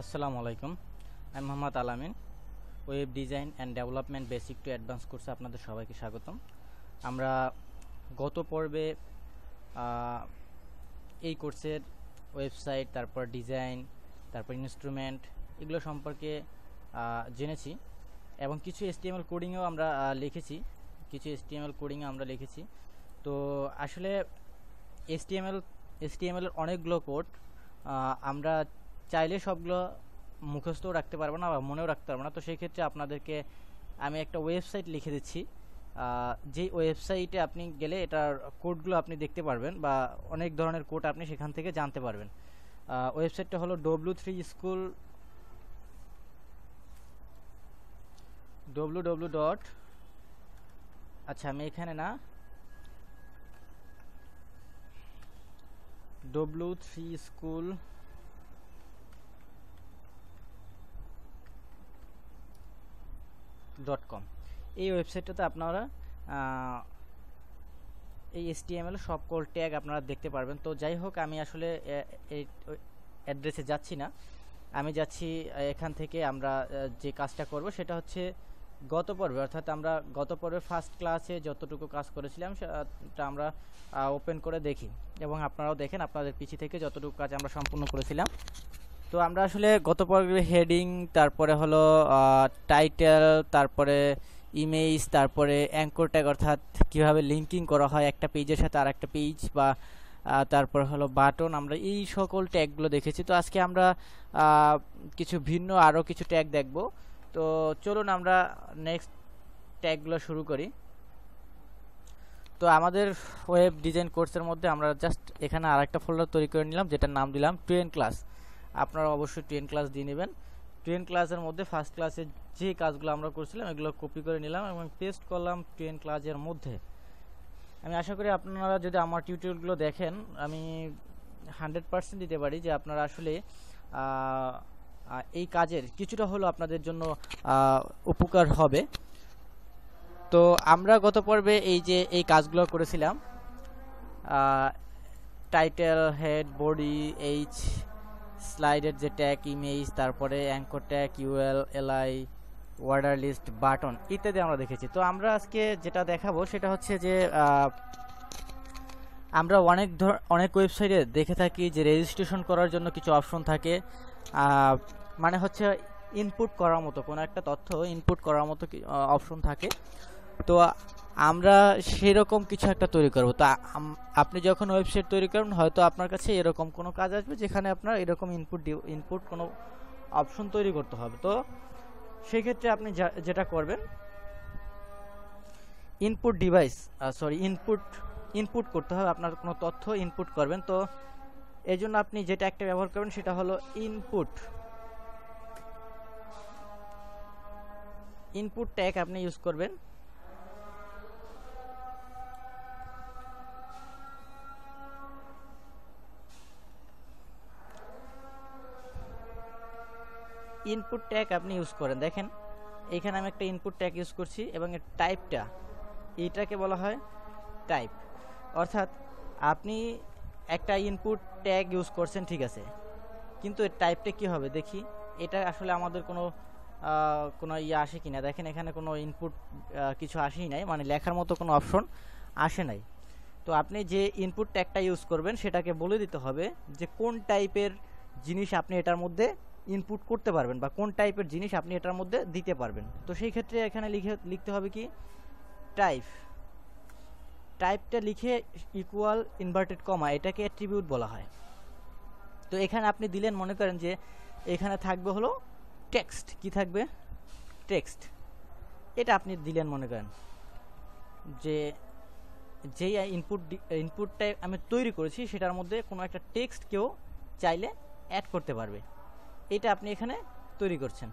আসসালামু আলাইকুম। আমি মোহাম্মদ আলামিন। Web design and development basic to advance কোর্সে আপনাদের সবাইকে স্বাগতম। আমরা গত পর্বে এই কোর্সের ওয়েবসাইট, তারপর ডিজাইন, তারপর ইনস্ট্রুমেন্ট এগুলো সম্পর্কে জেনেছি এবং কিছু HTML কোডিংও আমরা লিখেছি। তো আসলে HTML এর অনেকগুলো কোড আমরা চাইলে সবগুলো মুখস্থ রাখতে পারবো না বা মনেও রাখতে পারবো না। তো সেই ক্ষেত্রে আপনাদেরকে আমি একটা ওয়েবসাইট লিখে দিচ্ছি, যে ওয়েবসাইটে আপনি গেলে এটার কোডগুলো আপনি দেখতে পারবেন বা অনেক ধরনের কোড আপনি সেখান থেকে জানতে পারবেন। ওয়েবসাইটটা হলো w3school www. আচ্ছা, আমি এখানে না, w3school.com এই ওয়েবসাইটটাতে আপনারা এই HTML সকল ট্যাগ আপনারা দেখতে পারবেন। তো যাই হোক, আমি আসলে এই অ্যাড্রেসে যাচ্ছি না, আমি যাচ্ছি এখান থেকে আমরা যে কাজটা করব সেটা হচ্ছে গত পর্বে, অর্থাৎ আমরা গত পর্বে ফার্স্ট ক্লাসে যতটুকু কাজ করেছিলাম সেটা আমরা ওপেন করে দেখি এবং আপনারাও দেখেন আপনাদের পিছি থেকে যতটুকু কাজ আমরা সম্পূর্ণ করেছিলাম। তো আমরা আসলে গত পর্বে হেডিং, তারপরে হলো টাইটেল, তারপরে ইমেজ, তারপরে অ্যাঙ্কর ট্যাগ অর্থাৎ কীভাবে লিঙ্কিং করা হয় একটা পেজের সাথে আর একটা পেজ, বা তারপর হলো বাটন, আমরা এই সকল ট্যাগগুলো দেখেছি। তো আজকে আমরা কিছু ভিন্ন আরও কিছু ট্যাগ দেখব। তো চলুন আমরা নেক্সট ট্যাগগুলো শুরু করি। তো আমাদের ওয়েব ডিজাইন কোর্সের মধ্যে আমরা জাস্ট এখানে আরেকটা ফোল্ডার তৈরি করে নিলাম, যেটার নাম দিলাম 2N ক্লাস। আপনারা অবশ্যই 2N ক্লাস দিয়ে নেবেন। 2N ক্লাসের মধ্যে ফার্স্ট ক্লাসে যে কাজগুলো আমরা করছিলাম এগুলো কপি করে নিলাম এবং পেস্ট করলাম 2N ক্লাসের মধ্যে। আমি আশা করি আপনারা যদি আমার টিউটোরিয়ালগুলো দেখেন, আমি 100% দিতে পারি যে আপনারা আসলে এই কাজের কিছুটা হলো আপনাদের জন্য উপকার হবে। তো আমরা গত পর্বে এই কাজগুলো করেছিলাম, টাইটেল, হেড, বডি, এইচ, স্লাইডের যে ট্যাগ, ইমেজ, তারপরে anchor tag, UL, LI, ordered list, button ইত্যাদি আমরা দেখেছি। তো আমরা আজকে যেটা দেখাবো সেটা হচ্ছে যে আমরা অনেক ওয়েবসাইটে দেখে থাকি যে রেজিস্ট্রেশন করার জন্য কিছু অপশন থাকে, মানে হচ্ছে ইনপুট করার মতো কোনো একটা তথ্য ইনপুট করার মতো অপশন থাকে। তো আমরা সেরকম কিছু একটা তৈরি করব। তো আপনি যখন ওয়েবসাইট তৈরি করবেন, হয়তো আপনার কাছে এরকম কোনো কাজ আসবে যেখানে আপনার এরকম ইনপুট কোনো অপশন তৈরি করতে হবে। তো সেই ক্ষেত্রে আপনি যেটা করবেন, ইনপুট করতে হবে, আপনার কোনো তথ্য ইনপুট করবেন। তো এই জন্য আপনি যেটা একটা ব্যবহার করবেন সেটা হলো ইনপুট ট্যাগ আপনি ইউজ করবেন। ইনপুট ট্যাগ আপনি ইউজ করেন, দেখেন এখানে আমি একটা ইনপুট ট্যাগ ইউজ করছি এবং এর টাইপটা, এইটাকে বলা হয় টাইপ। অর্থাৎ আপনি একটা ইনপুট ট্যাগ ইউজ করছেন, ঠিক আছে, কিন্তু এর টাইপটা কি হবে দেখি। এটা আসলে আমাদের কোনো আসে কিনা, দেখেন এখানে কোনো ইনপুট কিছু আসেই নাই, মানে লেখার মতো কোনো অপশন আসে নাই। তো আপনি যে ইনপুট ট্যাগটা ইউজ করবেন সেটাকে বলে দিতে হবে যে কোন টাইপের জিনিস আপনি এটার মধ্যে ইনপুট করতে পারবেন বা কোন টাইপের জিনিস আপনি এটার মধ্যে দিতে পারবেন। তো সেই ক্ষেত্রে এখানে লিখতে হবে কি, টাইপটা লিখে ইকুয়াল ইনভার্টেড কমা, এটাকে অ্যাট্রিবিউট বলা হয়। তো এখানে আপনি দিলেন, মনে করেন যে এখানে থাকবে হলো টেক্সট, কি থাকবে, টেক্সট। এটা আপনি দিলেন, মনে করেন যে যেই ইনপুটটা আমি তৈরি করেছি সেটার মধ্যে কোনো একটা টেক্সট কেউ চাইলে অ্যাড করতে পারবে, এটা আপনি এখানে তৈরি করছেন।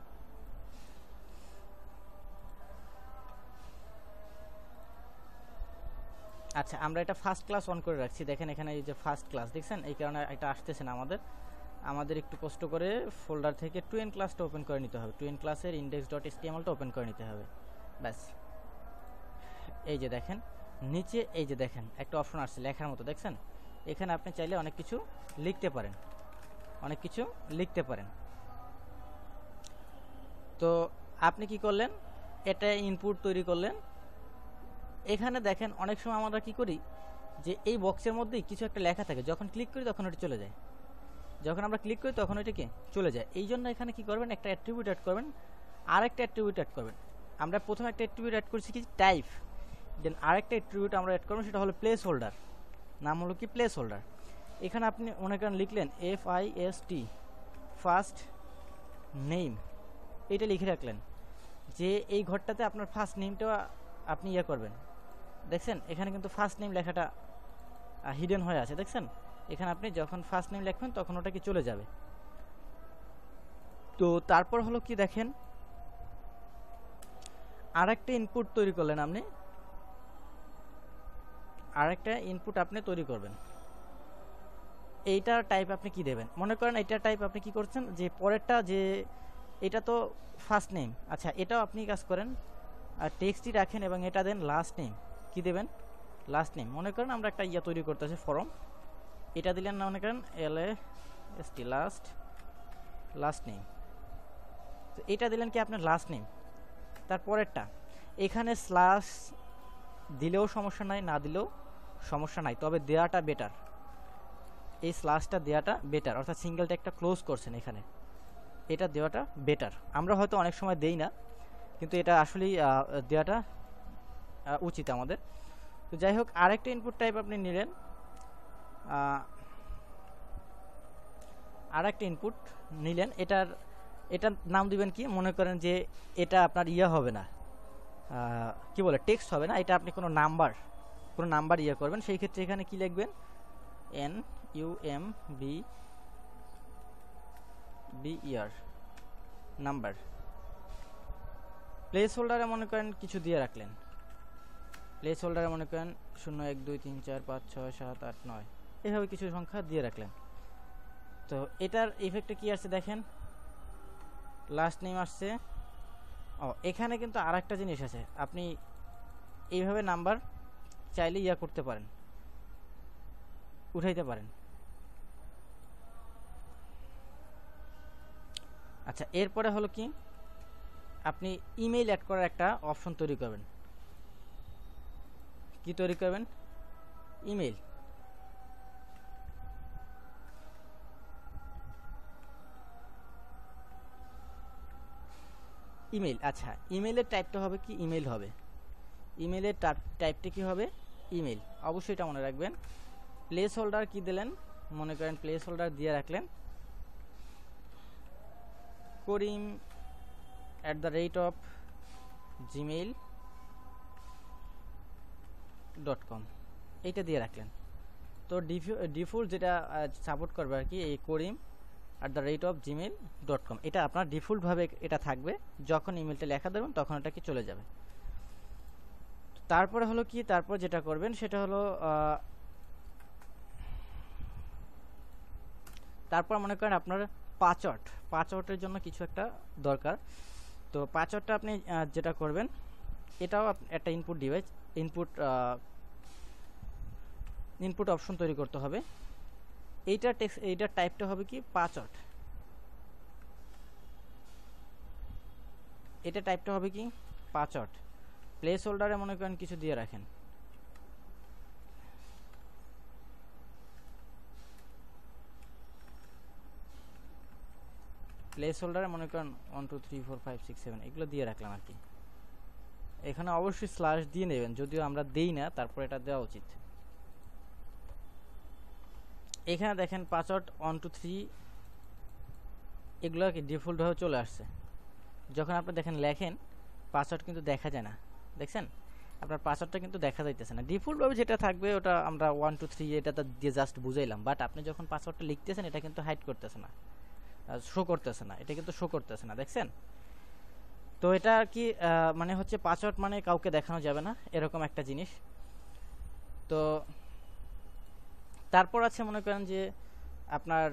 আচ্ছা, আমরা এটা ফার্স্ট ক্লাস অন করে রাখছি, দেখেন এখানে এই যে ফার্স্ট ক্লাস দেখছেন, এই কারণে এটা আসতেছে না। আমাদের একটু কষ্ট করে ফোল্ডার থেকে 2N ক্লাসটা ওপেন করে নিতে হবে, 2N ক্লাসের index.htmlটা ওপেন করে নিতে হবে, ব্যাস। এই যে দেখেন নিচে, এই যে দেখেন একটা অপশন আসছে লেখার মতো, দেখছেন এখানে আপনি চাইলে অনেক কিছু লিখতে পারেন। তো আপনি কি করলেন, এটা ইনপুট তৈরি করলেন। এখানে দেখেন অনেক সময় আমরা কি করি যে এই বক্সের মধ্যেই কিছু একটা লেখা থাকে, যখন ক্লিক করি তখন ওটা চলে যায়, যখন আমরা ক্লিক করি তখন ওইটা কি চলে যায়। এই জন্য এখানে কি করবেন, একটা অ্যাট্রিবিউট অ্যাড করবেন, আরেকটা অ্যাট্রিবিউট অ্যাড করবেন। আমরা প্রথমে একটা অ্যাট্রিবিউট অ্যাড করছি কি টাইপ, দেন আরেকটা অ্যাট্রিবিউট আমরা অ্যাড করবো, সেটা হলো প্লেস হোল্ডার। নাম হলো কি প্লেস হোল্ডার। এখানে আপনি মনে করেন লিখলেন FIST ফার্স্ট নেম, এইটা লিখে রাখলেন যে এই ঘরটাতে আপনার ফার্স্ট নেমটা আপনি ইয়ে করবেন। দেখছেন এখানে কিন্তু ফার্স্ট নেম লেখাটা হিডেন হয়ে আছে, দেখছেন এখানে আপনি যখন ফার্স্ট নেম লিখবেন তখন ওটা কি চলে যাবে। তো তারপর হলো কি দেখেন, আরেকটা ইনপুট তৈরি করলেন আপনি, আরেকটা ইনপুট আপনি তৈরি করবেন। এইটার টাইপ আপনি কি দেবেন, মনে করেন এইটার টাইপ আপনি কি করছেন যে পরেরটা, যে এটা তো ফার্স্ট নেম, আচ্ছা এটাও আপনি কাজ করেন আর টেক্সটই রাখেন এবং এটা দেন লাস্ট নেম। কি দেবেন, লাস্ট নেম। মনে করেন আমরা একটা ইয়া তৈরি করতেছি ফর্ম, এটা দিলেন না, মনে করেন LAST লাস্ট নেম। তো এটা দিলেন কি আপনার লাস্ট নেম। তারপরেরটা এখানে স্ল্যাশ দিলেও সমস্যা নাই, না দিলেও সমস্যা নাই, তবে দেওয়াটা বেটার, এই স্ল্যাশটা দেওয়াটা বেটার, অর্থাৎ সিঙ্গেলটা একটা ক্লোজ করছেন এখানে, এটা দেওয়াটা বেটার। আমরা হয়তো অনেক সময় দেই না, কিন্তু এটা আসলেই দেওয়াটা উচিত আমাদের। তো যাই হোক, আরেকটা ইনপুট টাইপ আপনি নিলেন, আরেকটা ইনপুট নিলেন, এটার নাম দিবেন কি, মনে করেন যে এটা আপনার ইয়ে হবে না, কি বলে টেক্সট হবে না, এটা আপনি কোনো নাম্বার ইয়ে করবেন। সেই ক্ষেত্রে এখানে কি লিখবেন, NUMBER নাম্বার। প্লেস হোল্ডারে মনে করেন কিছু দিয়ে রাখলেন, প্লেস হোল্ডারে মনে করেন 0 1 2 3 4 5 6 7 8 9 এভাবে কিছু সংখ্যা দিয়ে রাখলেন। তো এটার ইফেক্টে কি আসছে দেখেন, লাস্ট নেম আসছে। এখানে কিন্তু আরেকটা জিনিস আছে, আপনি এইভাবে নাম্বার চাইলে ইয়া করতে পারেন, উঠাইতে পারেন। আচ্ছা এরপরে হলো কি, আপনি ইমেইল অ্যাড করার একটা অপশন তৈরি করবেন। কি তৈরি করবেন, ইমেইল। ইমেইল, আচ্ছা ইমেইলের টাইপটা হবে কি, ইমেইল হবে। ইমেইলের টাইপটা কি হবে, ইমেইল। অবশ্যই এটা মনে রাখবেন। প্লেস হোল্ডার কি দিলেন, মনে করেন প্লেস হোল্ডার দিয়ে রাখলেন karim@gmail.com, এইটা দিয়ে রাখলেন। তো ডিফল্ট যেটা সাপোর্ট করবে আর কি, এই karim@gmail.com, এটা আপনার ডিফল্টভাবে এটা থাকবে, যখন ইমেলটা লেখা দেবেন তখন এটা কি চলে যাবে। তারপরে হলো কি, তারপর যেটা করবেন সেটা হলো তারপর মনে করেন আপনার পাঁচওয়ার্ডের জন্য কিছু একটা দরকার। তো পাঁচওয়ার্ডটা আপনি যেটা করবেন, এটাও একটা ইনপুট ডিভাইস, ইনপুট অপশন তৈরি করতে হবে। এইটার টাইপটা হবে কি, পাঁচওয়ার্ড। এটা টাইপটা হবে কি, পাঁচওয়ার্ড। প্লেস হোল্ডারে মনে করেন কিছু দিয়ে রাখেন, প্লেস হোল্ডারে মনে করেন 1 2 3 4 5 6 7 এগুলো দিয়ে রাখলাম আর কি। এখানে অবশ্যই স্ল্যাশ দিয়ে নেবেন, যদিও আমরা দেই না, তারপর এটা দেওয়া উচিত। এখানে দেখেন পাসওয়ার্ড 1 2 3 এগুলো কি ডিফল্টভাবে চলে আসছে। যখন আপনি দেখেন লেখেন, পাসওয়ার্ড কিন্তু দেখা যায় না, দেখছেন আপনার পাসওয়ার্ডটা কিন্তু দেখা যাইতেছে না। ডিফল্টভাবে যেটা থাকবে ওটা আমরা 1 2 3 এটা দিয়ে জাস্ট বুঝাইলাম, বাট আপনি যখন পাসওয়ার্ডটা লিখতেছেন এটা কিন্তু হাইড করতেছে না, শো করতেছে না, এটা কিন্তু শো করতেছে না, দেখছেন। তো এটা কি মানে হচ্ছে পাসওয়ার্ড মানে কাউকে দেখানো যাবে না, এরকম একটা জিনিস। তো তারপর আছে মনে করেন যে আপনার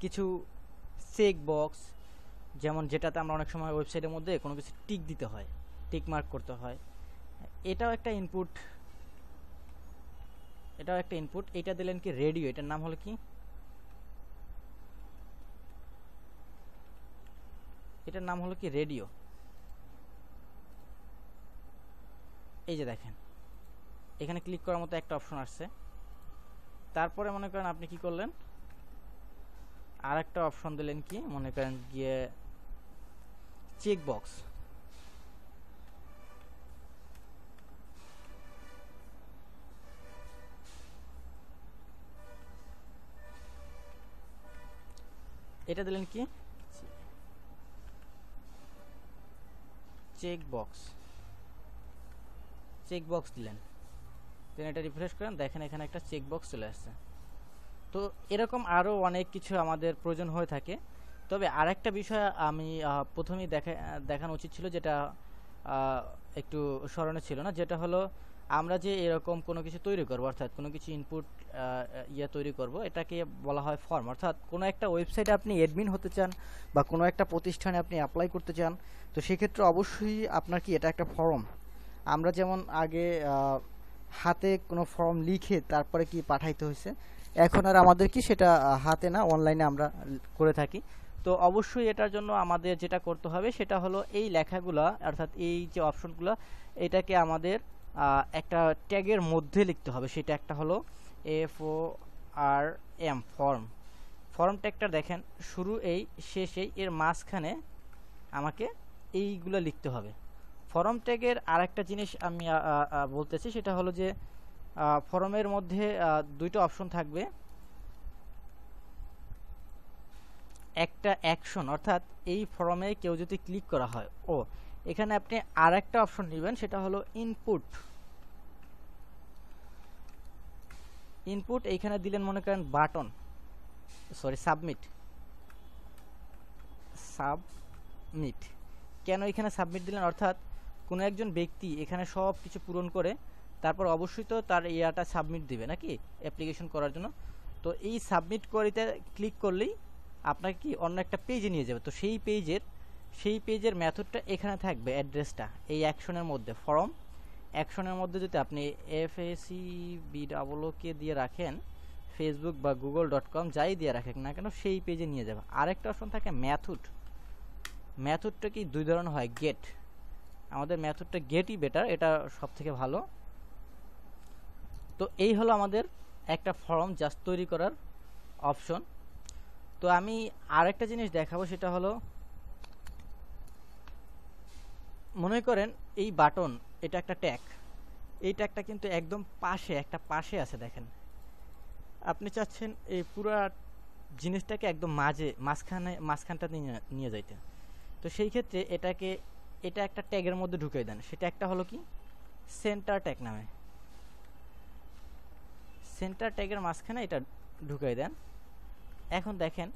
কিছু চেক বক্স, যেমন যেটাতে আমরা অনেক সময় ওয়েবসাইটের মধ্যে কোনো কিছু টিক দিতে হয়, টিক মার্ক করতে হয়, এটাও একটা ইনপুট, এটা দিলেন কি রেডিও, এটার নাম হলো কি এটার নাম হলো কি রেডিও। এই যে দেখেন এখানে ক্লিক করার মতো একটা অপশন আসছে। তারপরে মনে করেন আপনি কি করলেন, আর একটা অপশন দিলেন কি মনে করেন গিয়ে চেক বক্স। এটা দিলেন কি চেক বক্স, চেক বক্স দিলেন, দেন এটা রিফ্রেশ করেন, দেখেন এখানে একটা চেক বক্স চলে আসছে। তো এরকম আরও অনেক কিছু আমাদের প্রয়োজন হয়ে থাকে। তবে আরেকটা বিষয় আমি প্রথমেই দেখানো উচিত ছিল, যেটা একটু স্মরণে ছিল না, যেটা হলো আমরা যে এরকম কোনো কিছু তৈরি করব, অর্থাৎ কোনো কিছু ইনপুট তৈরি করব, এটাকে বলা হয় ফর্ম। অর্থাৎ কোনো একটা ওয়েবসাইটে আপনি অ্যাডমিন হতে চান বা কোনো একটা প্রতিষ্ঠানে আপনি অ্যাপ্লাই করতে চান, তো সেক্ষেত্রে অবশ্যই আপনার কি এটা একটা ফর্ম। আমরা যেমন আগে হাতে কোনো ফর্ম লিখে তারপরে কি পাঠাইতে হয়েছে, এখন আর আমাদের কি সেটা হাতে না, অনলাইনে আমরা করে থাকি। তো অবশ্যই এটার জন্য আমাদের যেটা করতে হবে সেটা হলো এই লেখাগুলা, অর্থাৎ এই যে অপশনগুলো, এটাকে আমাদের একটা ট্যাগের মধ্যে লিখতে হবে। সেটা একটা হলো FORM, ফর্ম। ফর্ম ট্যাগটা দেখেন শুরু এই শেষ এই এর মাঝখানে আমাকে এইগুলো লিখতে হবে। ফর্ম ট্যাগের আরেকটা জিনিস আমি বলতেছি, সেটা হলো যে ফর্মের মধ্যে দুইটা অপশন থাকবে। একটা অ্যাকশন, অর্থাৎ এই ফর্মে কেউ যদি ক্লিক করা হয়, এখানে আপনি আর একটা অপশন নেবেন, সেটা হলো ইনপুট। ইনপুট এইখানে দিলেন মনে করেন বাটন, সাবমিট। সাবমিট কেন এখানে সাবমিট দিলেন, অর্থাৎ কোনো একজন ব্যক্তি এখানে সব কিছু পূরণ করে তারপর অবশ্যই তো তার ইয়াটা সাবমিট দিবে নাকি অ্যাপ্লিকেশন করার জন্য। তো এই সাবমিট করিতে ক্লিক করলেই আপনাকে কি অন্য একটা পেজে নিয়ে যাবে। তো সেই পেজের মেথডটা এখানে থাকবে, অ্যাড্রেসটা এই অ্যাকশনের মধ্যে, ফর্ম অ্যাকশনের মধ্যে যদি আপনি FACBOOK দিয়ে রাখেন, ফেসবুক বা google.com যাই দিয়ে রাখেন না কেন, সেই পেজে নিয়ে যাবে। আরেকটা অপশন থাকে মেথড। মেথডটা কি দুই ধরনের হয়, গেট। আমাদের মেথডটা গেটই বেটার, এটা সব থেকে ভালো। তো এই হলো আমাদের একটা ফর্ম জাস্ট তৈরি করার অপশন। তো আমি আরেকটা জিনিস দেখাবো, সেটা হলো মনে করেন এই বাটন, এটা একটা ট্যাগ, এই ট্যাগটা কিন্তু একদম পাশে আছে দেখেন। আপনি চাচ্ছেন এই পুরো জিনিসটাকে একদম মাঝখানটা নিয়ে যাইতে। তো সেই ক্ষেত্রে এটা একটা ট্যাগের মধ্যে ঢুকিয়ে দেন। সেটা একটা হলো কি সেন্টার ট্যাগ নামে। সেন্টার ট্যাগের মাঝখানে এটা ঢুকিয়ে দেন। এখন দেখেন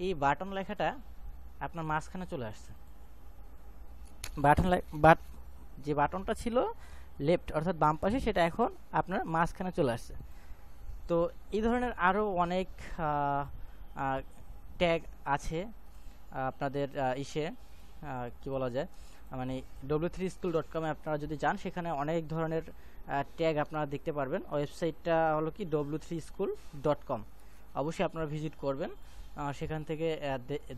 এই বাটন লেখাটা আপনার মাঝখানে চলে আসছে। যে বাটনটা ছিল লেফট অর্থাৎ বাম পাশে, সেটা এখন আপনার মাঝখানে চলে আসছে। তো এই ধরনের আরও অনেক ট্যাগ আছে আপনাদের কি বলা যায়, মানে w3school.com আপনারা যদি যান, সেখানে অনেক ধরনের ট্যাগ আপনারা দেখতে পারবেন। ওয়েবসাইটটা হলো কি w3school.com, অবশ্যই আপনারা ভিজিট করবেন, সেখান থেকে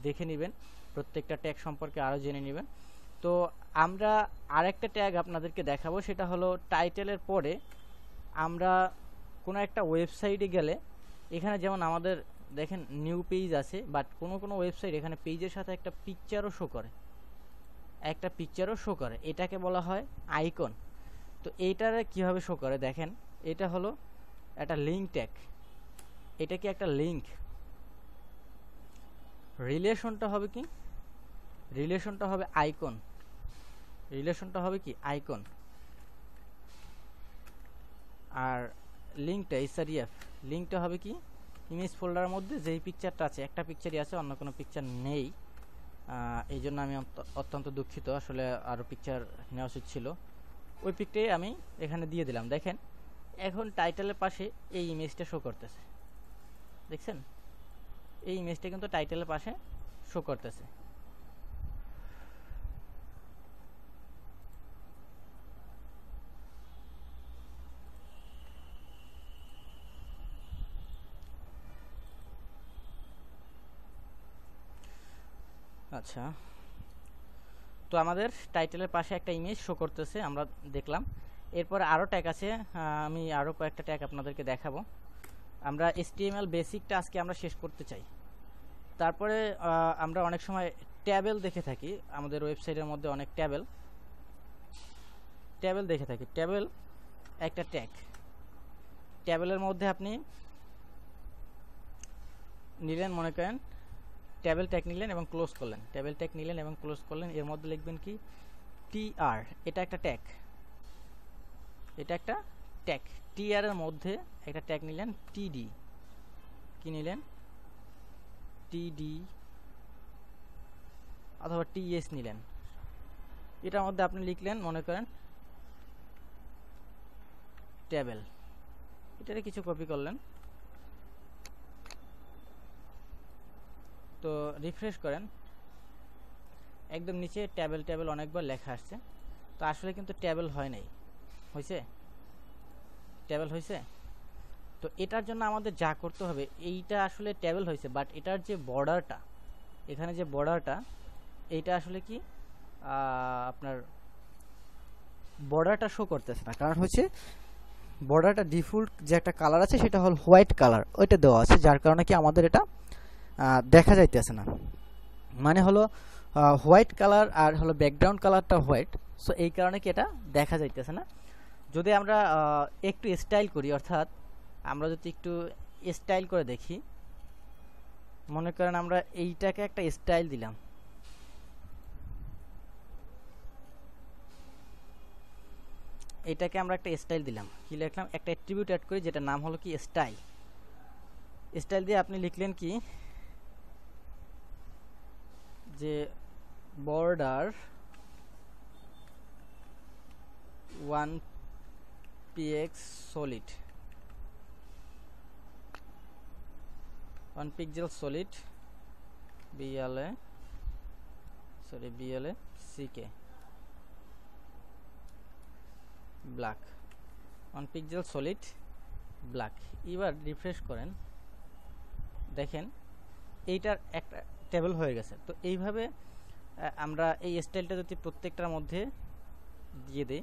দেখে নেবেন, প্রত্যেকটা ট্যাগ সম্পর্কে আরও জেনে নেবেন। তো আমরা আরেকটা ট্যাগ আপনাদেরকে দেখাবো, সেটা হলো টাইটেলের পরে আমরা কোনো একটা ওয়েবসাইটে গেলে এখানে যেমন আমাদের দেখেন নিউ পেজ আছে, বাট কোনো ওয়েবসাইট এখানে পেজের সাথে একটা পিকচারও শো করে, এটাকে বলা হয় আইকন। তো এইটারে কিভাবে শো করে দেখেন, এটা হলো একটা লিঙ্ক ট্যাগ। এটা কি একটা লিঙ্ক, রিলেশনটা হবে আইকন, আর লিঙ্কটা লিঙ্কটা হবে কি ইমেজ ফোল্ডারের মধ্যে যেই পিকচারটা আছে, একটা পিকচারই আছে, অন্য কোনো পিকচার নেই। এই জন্য আমি অত্যন্ত দুঃখিত, আসলে আরও পিকচার নেওয়া উচিত ছিল। ওই পিকটাই আমি এখানে দিয়ে দিলাম। দেখেন এখন টাইটেলের পাশে এই ইমেজটা শো করতেছে, দেখছেন এই ইমেজটা কিন্তু টাইটেলের পাশে শো করতেছে। আচ্ছা, তো আমাদের টাইটেলের পাশে একটা ইমেজ শো করতেছে, আমরা দেখলাম। এরপরে আরও ট্যাগ আছে, আমি আরও কয়েকটা ট্যাগ আপনাদেরকে দেখাবো। আমরা HTML বেসিকটা আজকে আমরা শেষ করতে চাই। তারপরে আমরা অনেক সময় ট্যাবেল দেখে থাকি, আমাদের ওয়েবসাইটের মধ্যে অনেক ট্যাবেল দেখে থাকি। ট্যাবেল একটা ট্যাগ, ট্যাবেলের মধ্যে আপনি নিলেন, মনে করেন ট্যাবেল ট্যাগ নিলেন এবং ক্লোজ করলেন, ট্যাবেল ট্যাগ নিলেন এবং ক্লোজ করলেন, এর মধ্যে লিখবেন কি TR, এটা একটা ট্যাগ, এটা একটা ট্যাগ। TR এর মধ্যে একটা ট্যাগ নিলেন TD, কি নিলেন TD অথবা TS নিলেন। এটার মধ্যে আপনি লিখলেন মনে করেন ট্যাবেল, এটারে কিছু কপি করলেন, তো রিফ্রেশ করেন, একদম নিচে ট্যাবেল অনেকবার লেখা আসছে, তো আসলে কিন্তু ট্যাবেল হয় নাই, হয়েছে ট্যাবেল হয়েছে। তো এটার জন্য আমাদের যা করতে হবে, এইটা আসলে ট্যাবেল হয়েছে, বাট এটার যে বর্ডারটা, এখানে যে বর্ডারটা, এইটা আসলে কি আপনার বর্ডারটা শো করতেছে না, কারণ হচ্ছে বর্ডারটা ডিফল্ট যে একটা কালার আছে সেটা হল হোয়াইট কালার, ওইটা দেওয়া আছে, যার কারণে কি আমাদের এটা দেখা যাইতেছে না। মানে হলো হোয়াইট কালার আর হলো ব্যাকগ্রাউন্ড কালারটা হোয়াইট, সো এই কারণে কি এটা দেখা যাইতেছে না। যদি আমরা একটু স্টাইল করি, অর্থাৎ আমরা যদি একটু স্টাইল করে দেখি, মনে করেন আমরা এইটাকে একটা স্টাইল দিলাম, এটাকে আমরা একটা স্টাইল দিলাম, কি লিখলাম একটা অ্যাট্রিবিউট অ্যাড করি যেটা নাম হলো কি স্টাইল। স্টাইল দিয়ে আপনি লিখলেন কি যে border 1px solid, 1 pixel solid BLA CK black, 1 pixel solid black. এবার রিফ্রেশ করেন, দেখেন এইটার একটা টেবিল হয়ে গেছে। তো এইভাবে আমরা এই স্টাইলটা যদি প্রত্যেকটার মধ্যে দিয়ে দেই,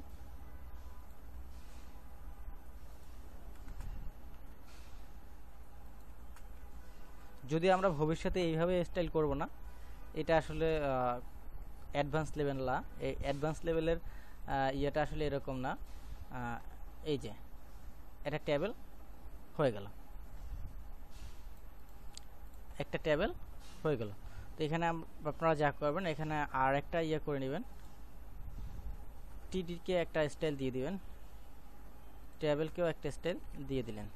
যদি আমরা ভবিষ্যতে এইভাবে স্টাইল করব না, এটা আসলে অ্যাডভান্স লেভেল না, এই অ্যাডভান্স লেভেলের ইয়েটা আসলে এরকম না। এই যে এটা টেবিল হয়ে গেল, একটা টেবিল হয়ে গেল। তো এখানে আপনারা যা করবেন, এখানে আর একটা ইয়ে করে নেবেন, টিডিকে একটা স্টাইল দিয়ে দিবেন, টেবিলকেও একটা স্টাইল দিয়ে দিলেন,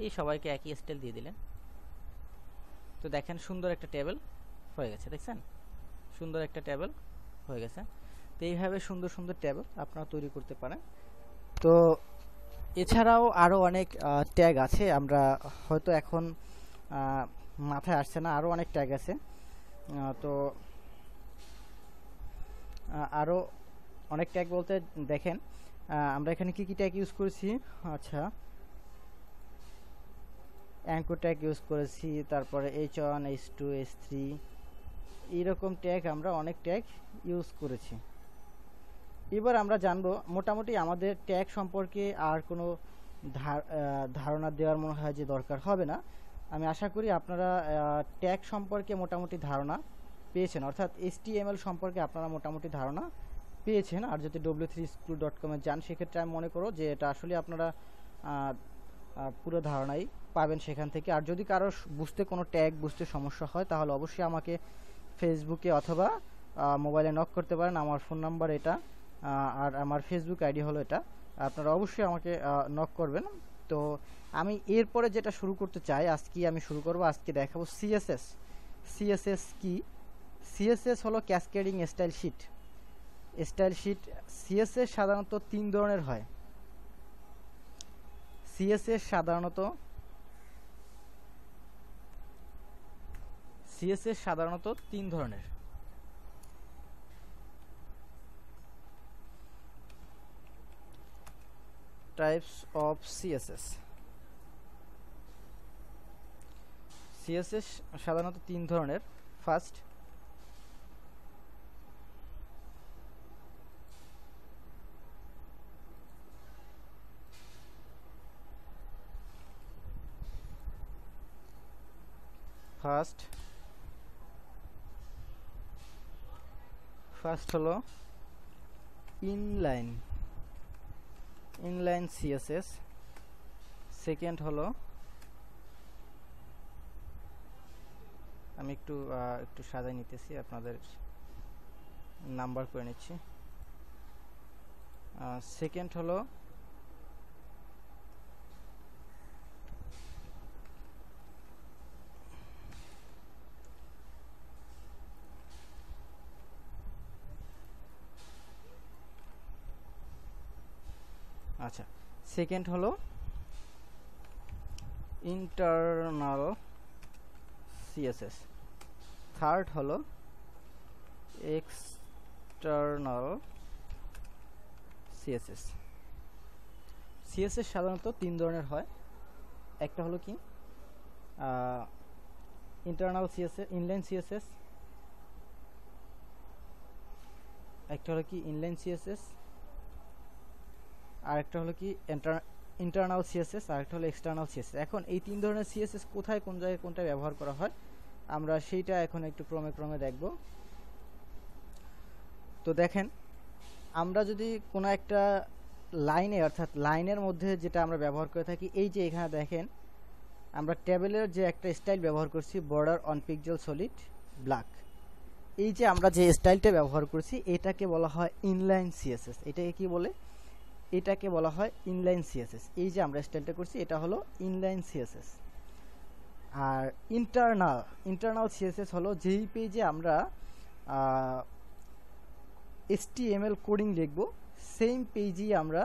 এই সবাইকে একই স্টাইল দিয়ে দিলেন। তো দেখেন সুন্দর একটা টেবিল হয়ে গেছে, দেখছেন সুন্দর একটা টেবিল হয়ে গেছে। তো এইভাবে সুন্দর সুন্দর টেবিল আপনারা তৈরি করতে পারেন। তো এছাড়াও আরও অনেক ট্যাগ আছে, আমরা হয়তো এখন মাথায় আসছে না, আরও অনেক ট্যাগ আছে। তো আরও অনেক ট্যাগ বলতে দেখেন আমরা এখানে কি ট্যাগ ইউজ করেছি। আচ্ছা, অ্যাঙ্কর ট্যাগ ইউজ করেছি, তারপরে H1 H2 H3 এইরকম ট্যাগ আমরা অনেক ট্যাগ ইউজ করেছি। এবার আমরা জানবো মোটামুটি আমাদের ট্যাগ সম্পর্কে আর কোনো ধারণা দেওয়ার মনে হয় যে দরকার হবে না। আমি আশা করি আপনারা ট্যাগ সম্পর্কে মোটামুটি ধারণা পেয়েছেন, অর্থাৎ HTML সম্পর্কে আপনারা মোটামুটি ধারণা পেয়েছেন। আর যদি w3school.com-এ যান, সেক্ষেত্রে আমি মনে করো যে এটা আসলে আপনারা পুরো ধারণাই পাবেন সেখান থেকে। আর যদি কারো বুঝতে কোনো ট্যাগ বুঝতে সমস্যা হয়, তাহলে অবশ্যই আমাকে ফেসবুকে অথবা মোবাইলে নক করতে পারেন। আমার ফোন নাম্বার এটা, আর আমার ফেসবুক আইডি হলো এটা, আপনারা অবশ্যই আমাকে নক করবেন। তো আমি এরপরে যেটা শুরু করতে চাই, আজকে আমি শুরু করব, আজকে দেখাবো সিএসএস কি। সিএসএস হলো ক্যাসকেডিং স্টাইল শিট। সিএসএস সাধারণত 3 ধরনের হয়। সিএসএস সাধারণত 3 ধরনের। টাইপস অফ সিএসএস সাধারণত 3 ধরনের। ফার্স্ট, ফার্স্ট হলো ইনলাইন সিএসএস, সেকেন্ড হলো, আমি একটু সাজাই নিতেছি, আপনাদের নাম্বার করে নিচ্ছি। সেকেন্ড হলো সেকেন্ড হলো ইন্টারনাল সিএসএস, থার্ড হলো এক্সটার্নাল সিএসএস। সিএসএস সাধারণত 3 ধরনের হয়। একটা হলো কি ইন্টারনাল সিএসএস, ইনলাইন সিএসএস, একটা হলো কি ইনলাইন সিএসএস, আর একটা হলো কি ইন্টারনাল সিএসএস, আর একটা হলো এক্সটার্নাল সিএসএস। এখন এই 3 ধরনের সিএসএস কোথায় কোন জায়গায় কোনটা ব্যবহার করা হয় আমরা সেইটা এখন একটু ক্রমে দেখব। তো দেখেন, আমরা যদি কোনো একটা লাইনে, অর্থাৎ লাইনের মধ্যে যেটা আমরা ব্যবহার করে থাকি, এই যে এখানে দেখেন আমরা টেবিলের যে একটা স্টাইল ব্যবহার করছি, border on pixel solid black, এই যে আমরা যে স্টাইলটা ব্যবহার করছি এটাকে বলা হয় ইনলাইন সিএসএস। এটাকে কি বলে? এটাকে বলা হয় ইনলাইন সিএসএস। এই যে আমরা স্টাইলটা করছি এটা হলো ইনলাইন সিএসএস। আর ইন্টারনাল সিএসএস হলো যেই পেজে আমরা HTML কোডিং লিখব, সেম পেজই আমরা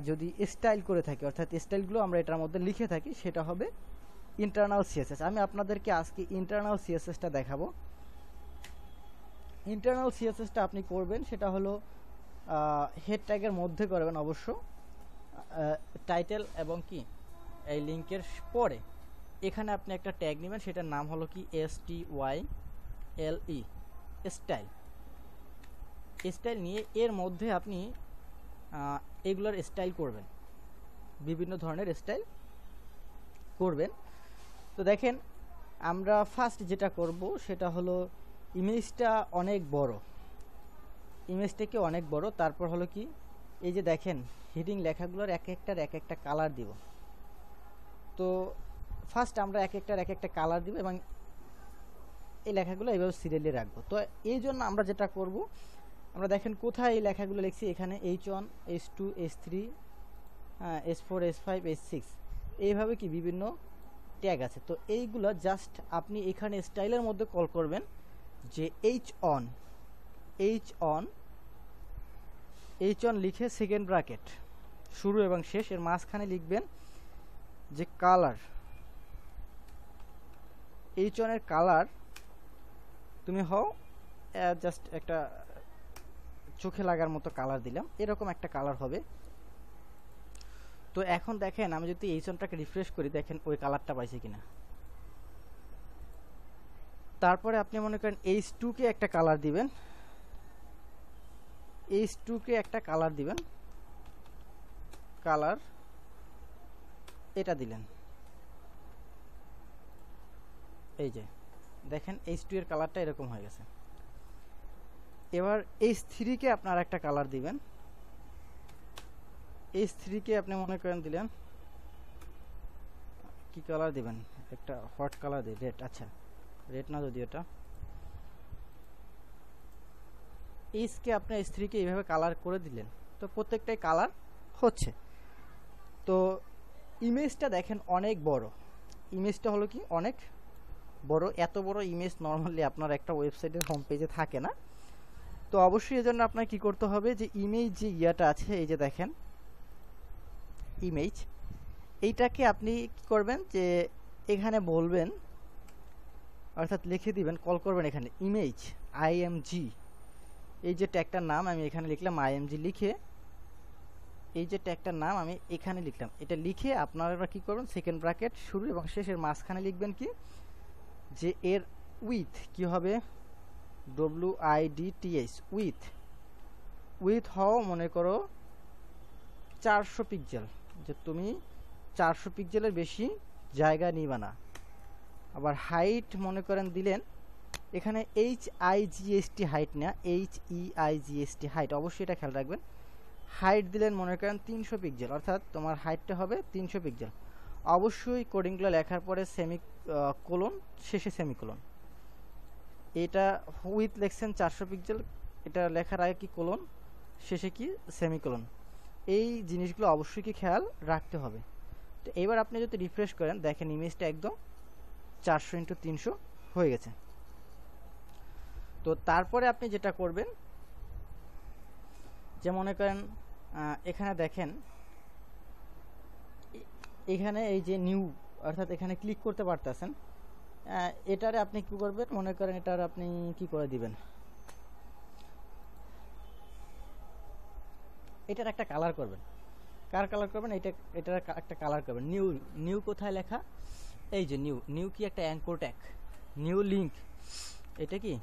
যদি স্টাইল করে থাকি, অর্থাৎ স্টাইলগুলো আমরা এটার মধ্যে লিখে থাকি, সেটা হবে ইন্টারনাল সিএসএস। আমি আপনাদেরকে আজকে ইন্টারনাল সিএসএসটা দেখাবো। ইন্টারনাল সিএসএসটা আপনি করবেন সেটা হলো হেড ট্যাগের মধ্যে করবেন অবশ্য, টাইটেল এবং কি এই লিঙ্কের পরে এখানে আপনি একটা ট্যাগ নেবেন, সেটার নাম হলো কি STYLE, স্টাইল নিয়ে এর মধ্যে আপনি এগুলোর স্টাইল করবেন, বিভিন্ন ধরনের স্টাইল করবেন। তো দেখেন, আমরা ফার্স্ট যেটা করব সেটা হলো ইমেজটা অনেক বড়, ইমেজটাকে অনেক বড়। তারপর হলো কি, এই যে দেখেন হেডিং লেখাগুলোর এক একটা কালার দিব। তো ফার্স্ট আমরা এক একটা কালার দিব এবং এই লেখাগুলো এইভাবে সিরিয়ালি রাখবো। তো এই জন্য আমরা যেটা করব, আমরা দেখেন কোথায় এই লেখাগুলো লিখছি, এখানে H1, H2, H3, S4, S5, S6, এইভাবে কি বিভিন্ন ট্যাগ আছে। তো এইগুলো জাস্ট আপনি এখানে স্টাইলের মধ্যে কল করবেন যে H1 লিখে সেকেন্ড ব্র্যাকেট শুরু এবং শেষ, এর মাঝখানে লিখবেন যে কালার, H1 এর কালার তুমি হও জাস্ট একটা চোখে লাগার মতো কালার দিলাম, এরকম একটা কালার হবে। তো এখন দেখেন আমি যদি H1টাকে রিফ্রেশ করি, দেখেন ওই কালারটা পাইছে কিনা। তারপরে আপনি মনে করেন H2কে একটা কালার দিবেন, কালার এটা দিলেন, এই যে দেখেন H2 এর কালারটা এরকম হয়ে গেছে। এবার H3কে আপনার একটা কালার দিবেন, H3কে আপনি মনে করেন দিলেন কি কালার দিবেন, একটা হট কালার দিই, রেড। আচ্ছা, রেড না, যদি এটা এইচকে আপনি H3কে এইভাবে কালার করে দিলেন, তো প্রত্যেকটাই কালার হচ্ছে। তো ইমেজটা দেখেন অনেক বড়, ইমেজটা হলো কি অনেক বড়। এত বড় ইমেজ নর্মালি আপনার একটা ওয়েবসাইটের হোম পেজে থাকে না। তো অবশ্যই এজন্য আপনার কি করতে হবে, যে ইমেজ যে ইয়াটা আছে, এই যে দেখেন ইমেজ, এইটাকে আপনি কি করবেন, যে এখানে বলবেন, অর্থাৎ লিখে দিবেন, কল করবেন এখানে ইমেজ IMG, এই যে ট্যাগটার নাম আমি এখানে লিখলাম IMG, লিখে এই যে ট্যাগটার নাম আমি এখানে লিখলাম, এটা লিখে আপনারা কি করবেন, সেকেন্ড ব্র্যাকেট শুরু এবং শেষের মাঝখানে লিখবেন কি, যে এর উইথ কি হবে, WIDTH, উইথ হও মনে করো 400 পিক্সেল, যে তুমি 400 পিক্সেলের বেশি জায়গা নিবা না, আবার হাইট মনে করেন দিলেন এখানে HIGST হাইট না, HEIGST হাইট, অবশ্যই এটা খেয়াল রাখবেন। হাইট দিলেন মনে করেন 300 পিক্সেল, অর্থাৎ তোমার হাইটটা হবে 300 পিক্সেল। অবশ্যই কোডিংগুলো লেখার পরে কোলন, শেষে সেমিকোলন। এটা উইথ লেখছেন 400 পিক্সেল, এটা লেখার আগে কি কোলন, শেষে কি সেমিকোলন, এই জিনিসগুলো অবশ্যই কি খেয়াল রাখতে হবে। তো এবার আপনি যদি রিফ্রেশ করেন দেখেন ইমেজটা একদম 400x300 হয়ে গেছে। তো তারপরে আপনি যেটা করবেন, যে মনে করেন এখানে দেখেন এখানে এই যে নিউ, অর্থাৎ এখানে ক্লিক করতে পারতেছেন, এটারে আপনি কি করবেন, মনে করেন এটার আপনি কি করে দিবেন, এটার একটা কালার করবেন। কার কালার করবেন, এটার একটা কালার করবেন। নিউ, নিউ কোথায় লেখা, এই যে নিউ, নিউ কি একটা অ্যাঙ্কর ট্যাগ, নিউ লিঙ্ক, এটা কি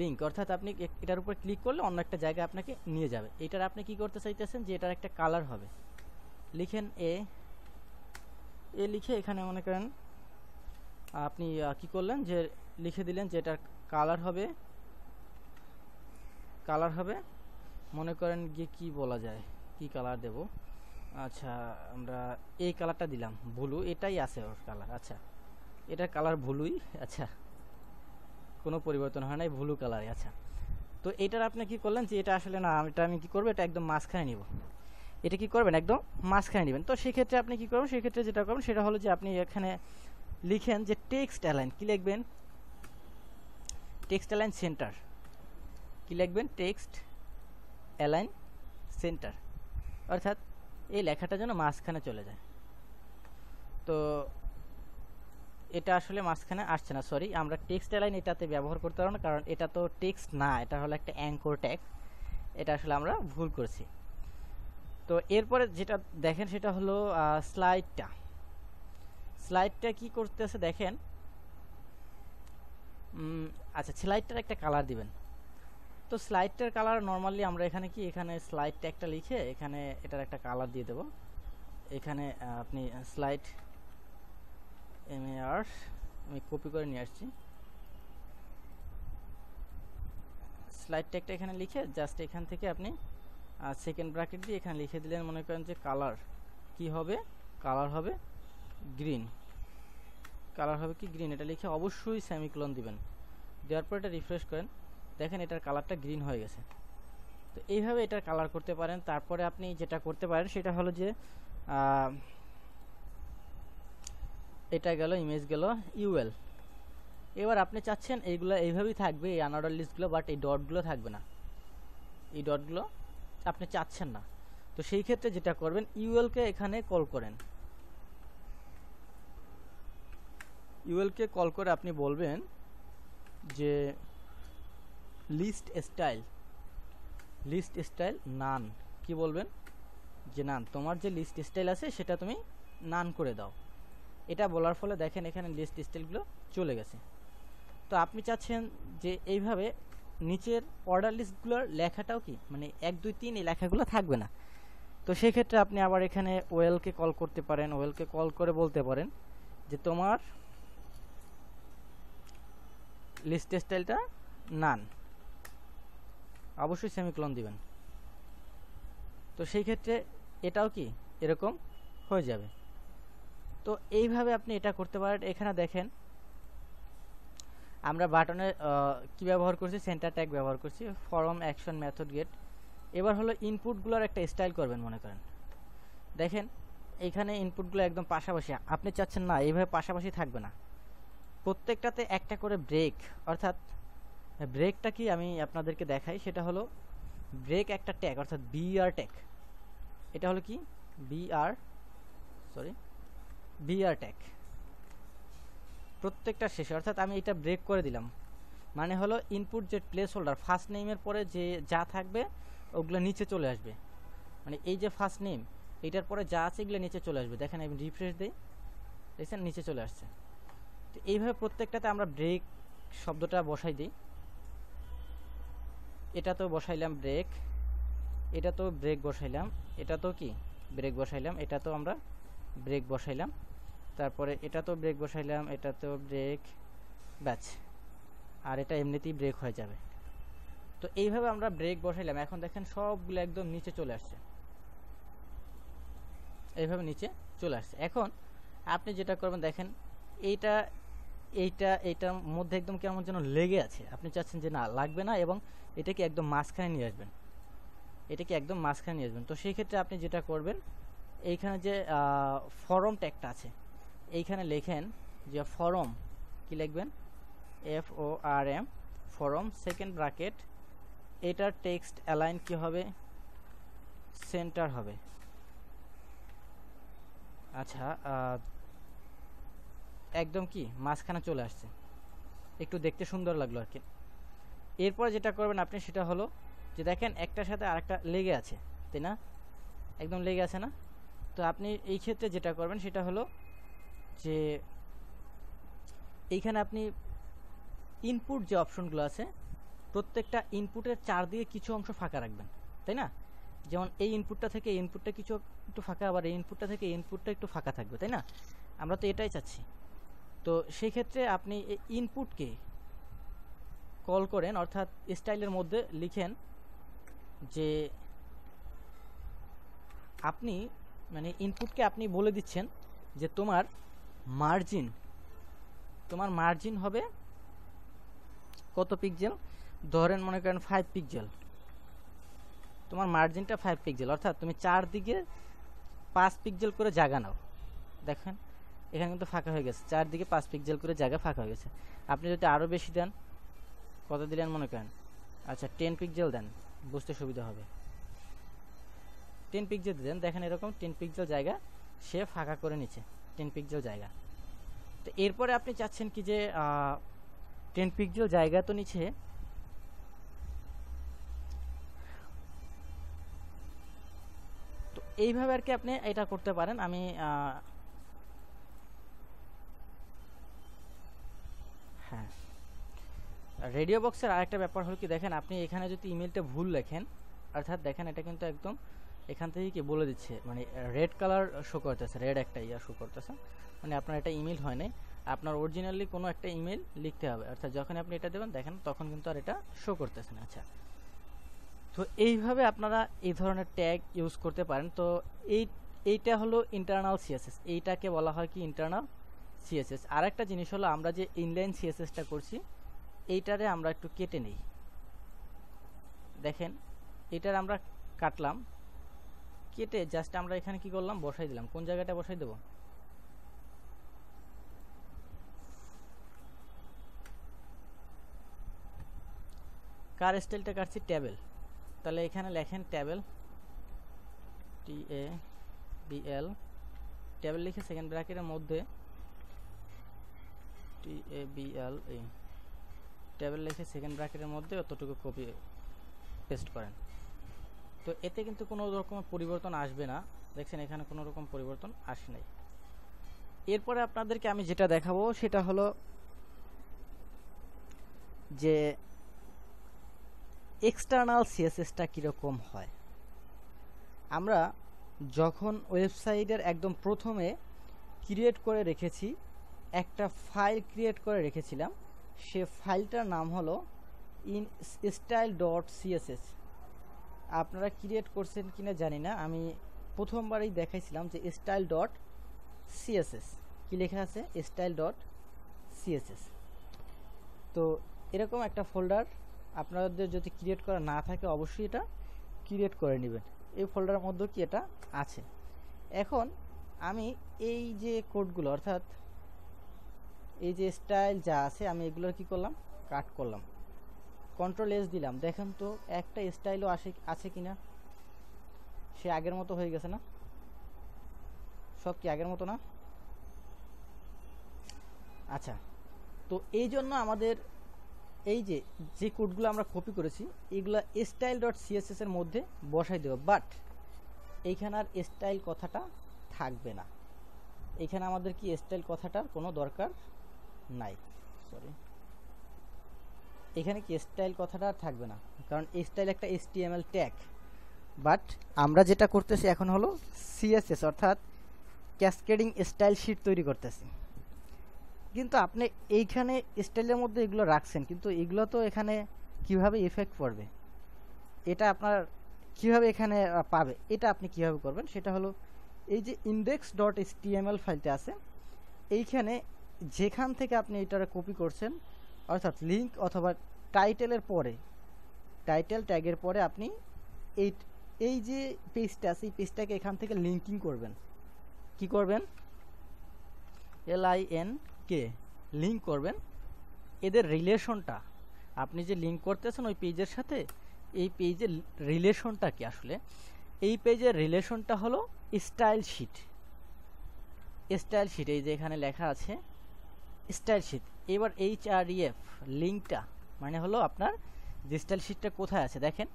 লিঙ্ক, অর্থাৎ আপনি এটার উপর ক্লিক করলে অন্য একটা জায়গায় আপনাকে নিয়ে যাবে। এটার আপনি কি করতে চাইতেছেন, যে এটার একটা কালার হবে, লিখেন এ লিখে এখানে মনে করেন আপনি কি করলেন, যে লিখে দিলেন যে এটার কালার হবে মনে করেন গিয়ে কি বলা যায়, কি কালার দেব, আচ্ছা আমরা এই কালারটা দিলাম, ব্লু, এটাই আছে ওর কালার। আচ্ছা এটার কালার ব্লুই, আচ্ছা কোনো পরিবর্তন হয় না, ব্লু কালারই। আচ্ছা তো এটার আপনি কি করলেন, যে এটা আসলে না, এটা আমি কি করবো, এটা একদম মাঝখানে নিব, এটা কি করবেন একদম মাঝখানে নেবেন। তো সেক্ষেত্রে আপনি কি করবেন, সেক্ষেত্রে যেটা করবেন সেটা হলো যে আপনি এখানে লিখেন যে টেক্সট অ্যালাইন, কি লিখবেন, টেক্সট অ্যালাইন সেন্টার, কি লিখবেন, টেক্সট অ্যালাইন সেন্টার, অর্থাৎ এই লেখাটা যেন মাঝখানে চলে যায়। তো এটা আসলে মাঝখানে আসছে না, সরি, আমরা টেক্সট অ্যালাইন এটাতে ব্যবহার করতে পারবো না, কারণ এটা তো টেক্সট না, এটা হলো একটা অ্যাঙ্কর ট্যাগ, এটা আসলে আমরা ভুল করছি। তো এরপরে যেটা দেখেন সেটা হলো স্লাইডটা কি করতেছে দেখেন। আচ্ছা স্লাইডটার একটা কালার দিবেন। তো স্লাইডটার কালার নর্মালি আমরা এখানে কি, এখানে স্লাইড ট্যাগটা লিখে এখানে এটার একটা কালার দিয়ে দেব। এখানে আপনি স্লাইড MAR আমি কপি করে নিয়ে আসছি, স্লাইড ট্যাগটা এখানে লিখে জাস্ট এখান থেকে আপনি সেকেন্ড ব্র্যাকেট দিয়ে এখানে লিখে দিলেন মনে করেন যে কালার কি হবে, কালার হবে গ্রিন, কালার হবে কি গ্রিন, এটা লিখে অবশ্যই সেমিকোলন দিবেন। দেওয়ার পর এটা রিফ্রেশ করেন, দেখেন এটার কালারটা গ্রিন হয়ে গেছে। তো এইভাবে এটার কালার করতে পারেন। তারপরে আপনি যেটা করতে পারেন সেটা হলো যে এটা গেল, ইমেজ গেল, ইউএল। এবার আপনি চাচ্ছেন এইগুলো এইভাবেই থাকবে, এই আনঅর্ডার লিস্টগুলো, বাট এই ডটগুলো থাকবে না, এই ডটগুলো আপনি চাচ্ছেন না। তো সেই ক্ষেত্রে যেটা করবেন, ইউএলকে এখানে কল করেন, ইউএলকে কল করে আপনি বলবেন যে লিস্ট স্টাইল নান, কি বলবেন, যে নান, তোমার যে লিস্ট স্টাইল আছে সেটা তুমি নান করে দাও। এটা বলার ফলে দেখেন এখানে লিস্ট স্টাইলগুলো চলে গেছে। তো আপনি চাচ্ছেন যে এইভাবে নিচের অর্ডার লিস্টগুলোর লেখাটাও কি, মানে 1 2 3 এই লেখাগুলো থাকবে না। তো সেই ক্ষেত্রে আপনি আবার এখানে ওয়েলকে কল করতে পারেন, ওয়েলকে কল করে বলতে পারেন যে তোমার লিস্ট স্টাইলটা নান, অবশ্যই সেমিকোলন দিবেন। তো সেই ক্ষেত্রে এটাও কি এরকম হয়ে যাবে। তো এইভাবে আপনি এটা করতে পারেন। এখানে দেখেন আমরা বাটনে কি ব্যবহার করছি, সেন্টার ট্যাগ ব্যবহার করছি, ফর্ম অ্যাকশন মেথড গেট। এবার হলো ইনপুটগুলোর একটা স্টাইল করবেন। মনে করেন দেখেন এখানে ইনপুটগুলো একদম পাশাপাশি, আপনি চাচ্ছেন না এইভাবে পাশাপাশি থাকবে না, প্রত্যেকটাতে একটা করে ব্রেক, অর্থাৎ ব্রেকটা কি আমি আপনাদেরকে দেখাই, সেটা হলো ব্রেক একটা ট্যাগ, অর্থাৎ বিআর ট্যাগ, এটা হলো কি বিআর ট্যাগ প্রত্যেকটা শেষে, অর্থাৎ আমি এটা ব্রেক করে দিলাম, মানে হলো ইনপুট যে প্লেস হোল্ডার ফার্স্ট নেমের পরে যে যা থাকবে ওগুলো নিচে চলে আসবে, মানে এই যে ফার্স্ট নেম এটার পরে যা আছে এগুলো নিচে চলে আসবে। দেখেন আমি রিফ্রেশ দিই, দেখছেন নিচে চলে আসছে। তো এইভাবে প্রত্যেকটাতে আমরা ব্রেক শব্দটা বসাই দিই। এটা তো বসাইলাম ব্রেক, এটা তো ব্রেক বসাইলাম, এটা তো কি ব্রেক বসাইলাম, এটা তো আমরা ব্রেক বসাইলাম। তারপরে এটা তো ব্রেক বসাইলাম, এটা তো ব্রেক, ব্যাচ, আর এটা এমনিতেই ব্রেক হয়ে যাবে। তো এইভাবে আমরা ব্রেক বসাইলাম। এখন দেখেন সবগুলো একদম নিচে চলে আসছে, এইভাবে নিচে চলে আসছে। এখন আপনি যেটা করবেন দেখেন এইটা এইটার মধ্যে একদম কেমন যেন লেগে আছে, আপনি চাচ্ছেন যে না লাগবে না, এবং এটাকে একদম মাঝখানে নিয়ে আসবেন, এটাকে একদম মাঝখানে নিয়ে আসবেন। তো সেই ক্ষেত্রে আপনি যেটা করবেন, এইখানে যে ফরম ট্যাগটা আছে এইখানে লেখেন যে ফরম, কি লিখবেন, FORM, ফরম, সেকেন্ড ব্র্যাকেট, এটার টেক্সট অ্যালাইন কি হবে, সেন্টার হবে। আচ্ছা, একদম কি মাঝখানে চলে আসছে, একটু দেখতে সুন্দর লাগলো আর কি। এরপর যেটা করবেন আপনি সেটা হলো যে দেখেন একটার সাথে আরেকটা লেগে আছে, তাই না, একদম লেগে আছে না। তো আপনি এই ক্ষেত্রে যেটা করবেন সেটা হলো যে এইখানে আপনি ইনপুট যে অপশনগুলো আছে প্রত্যেকটা ইনপুটের চারদিকে কিছু অংশ ফাঁকা রাখবেন, তাই না। যেমন এই ইনপুটটা থেকে এই ইনপুটটা কিছু একটু ফাঁকা, আবার এই ইনপুটটা থেকে এই ইনপুটটা একটু ফাঁকা থাকবে, তাই না। আমরা তো এটাই চাচ্ছি। তো সেই ক্ষেত্রে আপনি এই ইনপুটকে কল করেন, অর্থাৎ স্টাইলের মধ্যে লিখেন যে আপনি মানে ইনপুটকে আপনি বলে দিচ্ছেন যে তোমার মার্জিন হবে কত পিক্সেল, ধরেন মনে করেন 5 পিক্সেল, তোমার মার্জিনটা 5 পিক্সেল, অর্থাৎ তুমি চারদিকে 5 পিক্সেল করে জায়গা নাও। দেখেন এখানে কিন্তু ফাঁকা হয়ে গেছে, চারদিকে 5 পিক্সেল করে জায়গা ফাঁকা হয়ে গেছে। আপনি যদি আরও বেশি দেন, কত দিলেন মনে করেন, আচ্ছা 10 পিক্সেল দেন, বুঝতে সুবিধা হবে। 10 পিক্সেল দেন, দেখেন এরকম 10 পিক্সেল জায়গা সে ফাঁকা করে নিচ্ছে, 10 পিক্সেল জায়গা। তো এরপরে আপনি চাচ্ছেন কি যে 10 পিক্সেল জায়গা তো নিচে, তো এইভাবে আর কি আপনি এটা করতে পারেন। আমি হ্যাঁ, রেডিও বক্সের আরেকটা ব্যাপার হলো কি, দেখেন আপনি এখানে যদি ইমেলটা ভুল লেখেন, অর্থাৎ দেখেন এটা কিন্তু একদম এখান থেকে কি বলে দিচ্ছে, মানে রেড কালার শো করতেছে, রেড একটা ইয়া শো করতেছে, মানে আপনার এটা ইমেল হয় নাই, আপনার অরিজিনালি কোনো একটা ইমেল লিখতে হবে, অর্থাৎ যখন আপনি এটা দেবেন দেখেন তখন কিন্তু আর এটা শো করতেছে না। আচ্ছা, তো এইভাবে আপনারা এই ধরনের ট্যাগ ইউজ করতে পারেন। তো এইটা হলো ইন্টারনাল সিএসএস, এইটাকে বলা হয় কি ইন্টারনাল সিএসএস। আরেকটা জিনিস হলো আমরা যে ইনলাইন সিএসএসটা করছি এইটারে আমরা একটু কেটে নেই, দেখেন এটার আমরা কাটলাম, কেটে জাস্ট আমরা এখানে কি করলাম, বসাই দিলাম। কোন জায়গাটা বসাই দেব, কার স্টাইলটা কাটছি, টেবিল, তাহলে এখানে লেখেন টেবিল, TABL, টেবিল লিখে সেকেন্ড ব্র্যাকেটের মধ্যে TABL, এই টেবিল লিখে সেকেন্ড ব্র্যাকেটের মধ্যে অতটুকু কপি পেস্ট করেন। তো এতে কিন্তু কোনো রকম পরিবর্তন আসবে না, দেখছেন এখানে কোনো রকম পরিবর্তন আসে নাই। এরপরে আপনাদেরকে আমি যেটা দেখাবো সেটা হলো যে এক্সটার্নাল সিএসএসটা কীরকম হয়। আমরা যখন ওয়েবসাইটের একদম প্রথমে ক্রিয়েট করে রেখেছি, একটা ফাইল ক্রিয়েট করে রেখেছিলাম, সে ফাইলটার নাম হলো style.css। আপনারা ক্রিয়েট করছেন কিনা জানি না, আমি প্রথমবারই দেখাইছিলাম যে style.css, কি লেখা আছে style.css। তো এরকম একটা ফোল্ডার আপনাদের যদি ক্রিয়েট করা না থাকে অবশ্যই এটা ক্রিয়েট করে নেবেন। এই ফোল্ডারের মধ্যে কি এটা আছে। এখন আমি এই যে কোডগুলো, অর্থাৎ এই যে স্টাইল যা আছে, আমি এগুলোর কি করলাম, কাট করলাম, Ctrl+S দিলাম। দেখেন তো একটা স্টাইলও আছে কিনা, সে আগের মতো হয়ে গেছে না, সব কি আগের মতো না। আচ্ছা, তো এই জন্য আমাদের এই যে কোডগুলো আমরা কপি করেছি এগুলো style.css এর মধ্যে বসাই দেব, বাট এইখানে আর স্টাইল কথাটা থাকবে না। এইখানে আমাদের কি স্টাইল কথাটার কোনো দরকার নাই, সরি, এখানে কি স্টাইল কথাটা আর থাকবে না, কারণ স্টাইল একটা HTML ট্যাগ। বাট আমরা যেটা করতেছি এখন হলো সিএসএস, অর্থাৎ ক্যাসকেডিং স্টাইল শিট তৈরি করতেছি, কিন্তু আপনি এইখানে স্টাইলের মধ্যে এগুলো রাখছেন, কিন্তু এগুলো তো এখানে কিভাবে ইফেক্ট পড়বে, এটা আপনার কিভাবে এখানে পাবে, এটা আপনি কিভাবে করবেন সেটা হলো এই যে index.html ফাইলটা আছে এইখানে যেখান থেকে আপনি এটারে কপি করছেন, অর্থাৎ লিঙ্ক অথবা টাইটেলের পরে, টাইটেল ট্যাগের পরে আপনি এই এই যে পেজটা আছে এই পেজটাকে এখান থেকে লিঙ্কিং করবেন। কি করবেন? LINK লিঙ্ক করবেন। এদের রিলেশনটা আপনি যে লিঙ্ক করতেছেন ওই পেজের সাথে, এই পেজের রিলেশনটা কি আসলে, এই পেজের রিলেশনটা হলো স্টাইল শিট। স্টাইল শিট এই যে এখানে লেখা আছে স্টাইল শিট। এবার HREF লিঙ্কটা মানে হলো আপনার যে স্টাইল শিটটা কোথায় আছে দেখেন,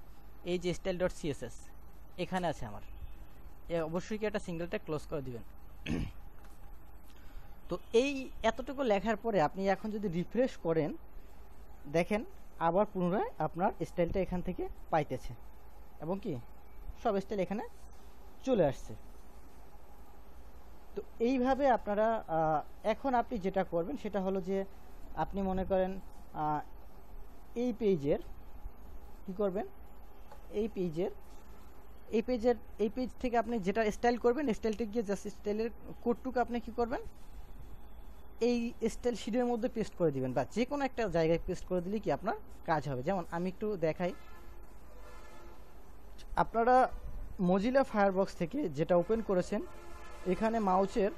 এই যে style.css এখানে আছে আমার, অবশ্যই কি একটা সিঙ্গেলটা ক্লোজ করে দিবেন। তো এই এতটুকু লেখার পরে আপনি এখন যদি রিফ্রেশ করেন দেখেন আবার পুনরায় আপনার স্টাইলটা এখান থেকে পাইতেছে এবং কি সব স্টাইল এখানে চলে আসছে। তো এইভাবে আপনারা এখন আপনি যেটা করবেন সেটা হলো যে আপনি মনে করেন এই পেজের কি করবেন, এই পেজ থেকে আপনি যেটা স্টাইল করবেন স্টাইলটা গিয়ে জাস্ট স্টাইলের কোডটুকু আপনি কি করবেন এই স্টাইল শিটের মধ্যে পেস্ট করে দিবেন, বা যে কোনো একটা জায়গায় পেস্ট করে দিলে কি আপনার কাজ হবে। যেমন আমি একটু দেখাই, আপনারা মজিলা ফায়ারবক্স থেকে যেটা ওপেন করেছেন এখানে মাউসের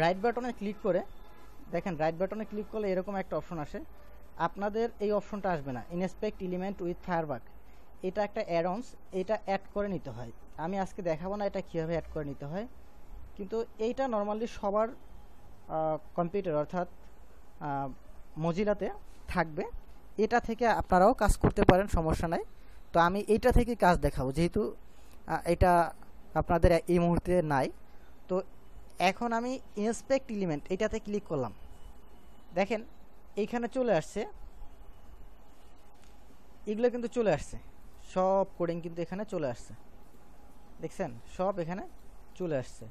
রাইট বাটনে ক্লিক করে দেখেন, রাইট বাটনে ক্লিক করলে এরকম একটা অপশন আসে। আপনাদের এই অপশনটা আসবে না, ইনস্পেক্ট এলিমেন্ট উইথ ফায়ারবাক, এটা একটা অ্যাডঅনস, এটা অ্যাড করে নিতে হয়। আমি আজকে দেখাবো না এটা কীভাবে অ্যাড করে নিতে হয়, কিন্তু এইটা নর্মালি সবার কম্পিউটার অর্থাৎ মজিলাতে থাকবে, এটা থেকে আপনারাও কাজ করতে পারেন, সমস্যা নাই। তো আমি এইটা থেকে কাজ দেখাবো যেহেতু এটা আপনাদের এই মুহূর্তে নাই। তো এখন আমি ইনস্পেক্ট এলিমেন্ট এটাতে ক্লিক করলাম, দেখেন এইখানে চলে আসছে, এগুলো কিন্তু চলে আসছে, সব কোডিং কিন্তু এখানে চলে আসছে, দেখছেন সব এখানে চলে আসছে,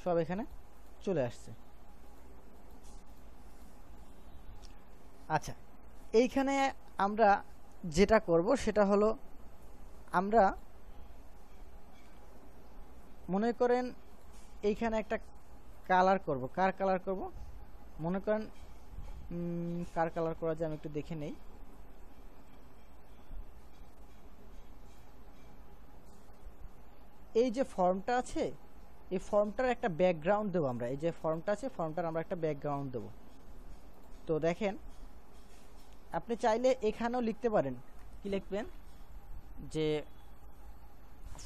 সব এখানে চলে আসছে। আচ্ছা, এইখানে আমরা যেটা করব সেটা হলো আমরা মনে করেন এইখানে একটা কালার করব, কার কালার করব মনে করেন কার কালার করা যায় আমি একটু দেখে নেই। এই যে ফর্মটা আছে এই ফর্মটার একটা ব্যাকগ্রাউন্ড দেবো আমরা, এই যে ফর্মটা আছে ফর্মটার আমরা একটা ব্যাকগ্রাউন্ড দেবো। তো দেখেন আপনি চাইলে এখানেও লিখতে পারেন, কি লিখবেন যে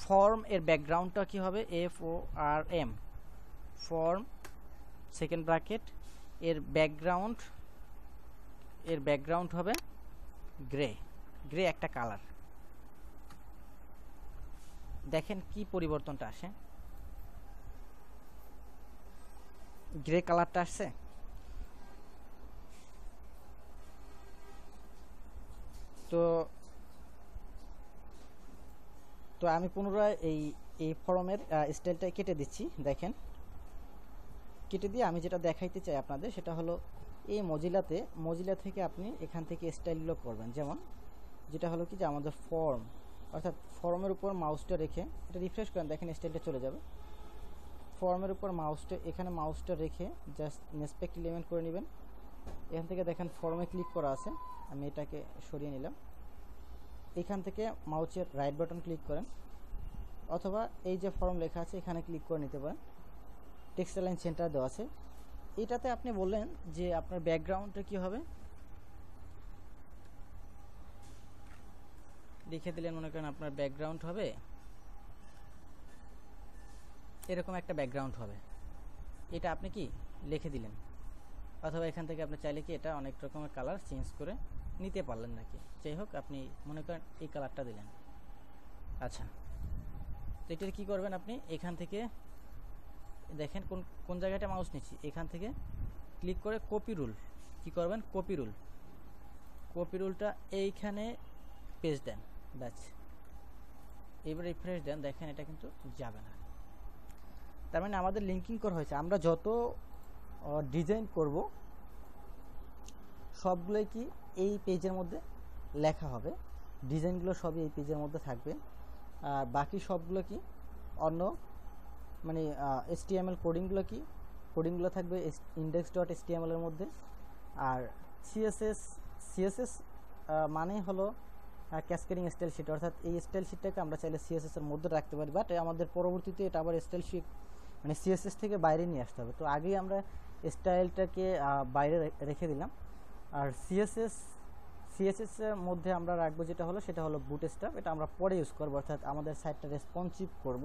ফর্ম এর ব্যাকগ্রাউন্ডটা কি হবে, FORM ফর্ম সেকেন্ড ব্র্যাকেট এর ব্যাকগ্রাউন্ড হবে গ্রে একটা কালার। দেখেন কি পরিবর্তনটা আসে, গ্রে কালারটা আসছে। তো আমি পুনরায় এই ফর্মের স্টাইলটা কেটে দিচ্ছি, দেখেন কেটে দিয়ে আমি যেটা দেখাইতে চাই আপনাদের সেটা হলো এই মজিলা থেকে আপনি এখান থেকে স্টাইলগুলো করবেন। যেমন যেটা হলো কি যে আমাদের ফর্ম অর্থাৎ ফর্মের উপর মাউসটা রেখে এটা রিফ্রেশ করেন, দেখেন স্টাইলটা চলে যাবে। ফর্মের উপর মাউসটা রেখে জাস্ট ইনস্পেক্ট এলিমেন্ট করে নেবেন। এখান থেকে দেখেন ফর্মে ক্লিক করা আছে, আমি এটাকে সরিয়ে নিলাম। এখান থেকে মাউসের রাইট বাটন ক্লিক করেন অথবা এই যে ফর্ম লেখা আছে এখানে ক্লিক করে নিতে পারেন, টেক্সট লাইন সেন্টার দেওয়া আছে। এটাতে আপনি বললেন যে আপনার ব্যাকগ্রাউন্ডটা কি হবে, লিখে দিলেন মনে করেন আপনার ব্যাকগ্রাউন্ড হবে এরকম একটা ব্যাকগ্রাউন্ড হবে, এটা আপনি কি লিখে দিলেন। অথবা এখান থেকে আপনি চাইলে কি এটা অনেক রকমের কালার চেঞ্জ করে নিতে পারলেন নাকি, যাই হোক আপনি মনে করেন এই কালারটা দিলেন। আচ্ছা, তো এটার কী করবেন আপনি এখান থেকে দেখেন কোন জায়গাটা মাউস নিচ্ছি, এখান থেকে ক্লিক করে কপি রুল কি করবেন, কপি রুলটা এইখানে পেস্ট দেন, ব্যাস। এবার রিফ্রেশ দেন, দেখেন এটা কিন্তু যাবে না, তার মানে আমাদের লিঙ্কিং করা হয়েছে। আমরা যত ডিজাইন করব সবগুলোই কি এই পেজের মধ্যে লেখা হবে, ডিজাইনগুলো সবই এই পেজের মধ্যে থাকবে। আর বাকি সবগুলো কি অন্য মানে HTML কোডিংগুলো থাকবে index.html এর মধ্যে। আর সিএসএস মানে হলো ক্যাসকেডিং স্টাইল শিট, অর্থাৎ এই স্টাইল শিটটাকে আমরা চাইলে সিএসএস এর মধ্যে রাখতে পারি, বাট আমাদের পরবর্তীতে এটা আবার স্টাইল শিট মানে সিএসএস থেকে বাইরে নিয়ে আসতে হবে। তো আগেই আমরা স্টাইলটাকে বাইরে রেখে দিলাম। আর সিএসএস এর মধ্যে আমরা রাখবো সেটা হলো বুটস্ট্র্যাপ। এটা আমরা পরে ইউজ করবো, অর্থাৎ আমাদের সাইটটা রেসপন্সিভ করব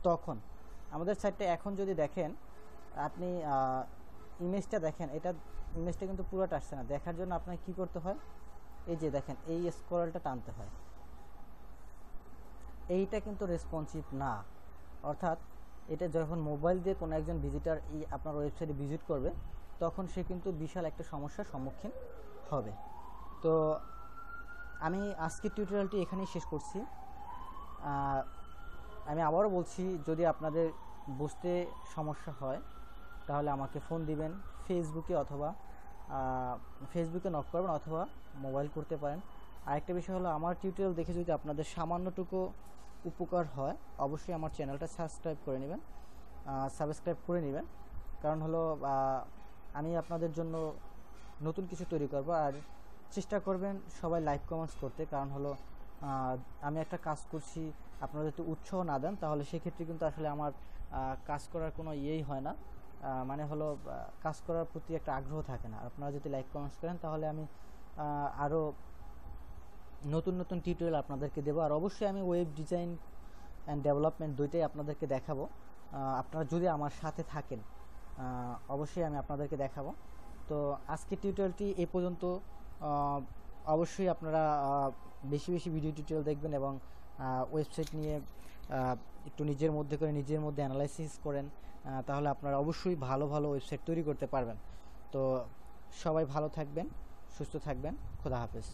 তখন। আমাদের সাইটটা এখন যদি দেখেন আপনি ইমেজটা দেখেন, ইমেজটা কিন্তু পুরোটা আসছে না। দেখার জন্য আপনাকে কি করতে হয়, এই যে দেখেন এই স্ক্রলটা টানতে হয়। এইটা কিন্তু রেসপন্সিভ না, অর্থাৎ এটা যখন মোবাইল দিয়ে কোনো একজন ভিজিটার আপনার ওয়েবসাইটে ভিজিট করবে তখন সে কিন্তু বিশাল একটা সমস্যার সম্মুখীন হবে। তো আমি আজকের টিউটোরিয়ালটি এখানেই শেষ করছি। আমি আবারও বলছি, যদি আপনাদের বুঝতে সমস্যা হয় তাহলে আমাকে ফোন দিবেন, ফেসবুকে নক করবেন অথবা মোবাইল করতে পারেন। আরেকটা বিষয় হলো, আমার টিউটোরিয়াল দেখে যদি আপনাদের সামান্যটুকু উপকার হয় অবশ্যই আমার চ্যানেলটা সাবস্ক্রাইব করে নেবেন। কারণ হলো আমি আপনাদের জন্য নতুন কিছু তৈরি করব। আর চেষ্টা করবেন সবাই লাইক কমেন্টস করতে, কারণ হলো আমি একটা কাজ করছি, আপনারা যদি উৎসাহ না দেন তাহলে সেক্ষেত্রে কিন্তু আসলে আমার কাজ করার কোনো ইয়েই হয় না, মানে হলো কাজ করার প্রতি একটা আগ্রহ থাকে না। আপনারা যদি লাইক কমেন্টস করেন তাহলে আমি আরও নতুন নতুন টিউটোরিয়াল আপনাদেরকে দেবো। আর অবশ্যই আমি ওয়েব ডিজাইন অ্যান্ড ডেভেলপমেন্ট দুইটাই আপনাদেরকে দেখাবো। আপনারা যদি আমার সাথে থাকেন অবশ্যই আমি আপনাদেরকে দেখাবো। তো আজকের টিউটোরিয়ালটি এই পর্যন্ত। অবশ্যই আপনারা বেশি বেশি ভিডিও টিউটোরিয়াল দেখবেন এবং ওয়েবসাইট নিয়ে একটু নিজের মধ্যে অ্যানালাইসিস করেন, তাহলে আপনারা অবশ্যই ভালো ভালো ওয়েবসাইট তৈরি করতে পারবেন। তো সবাই ভালো থাকবেন, সুস্থ থাকবেন, খোদা হাফেজ।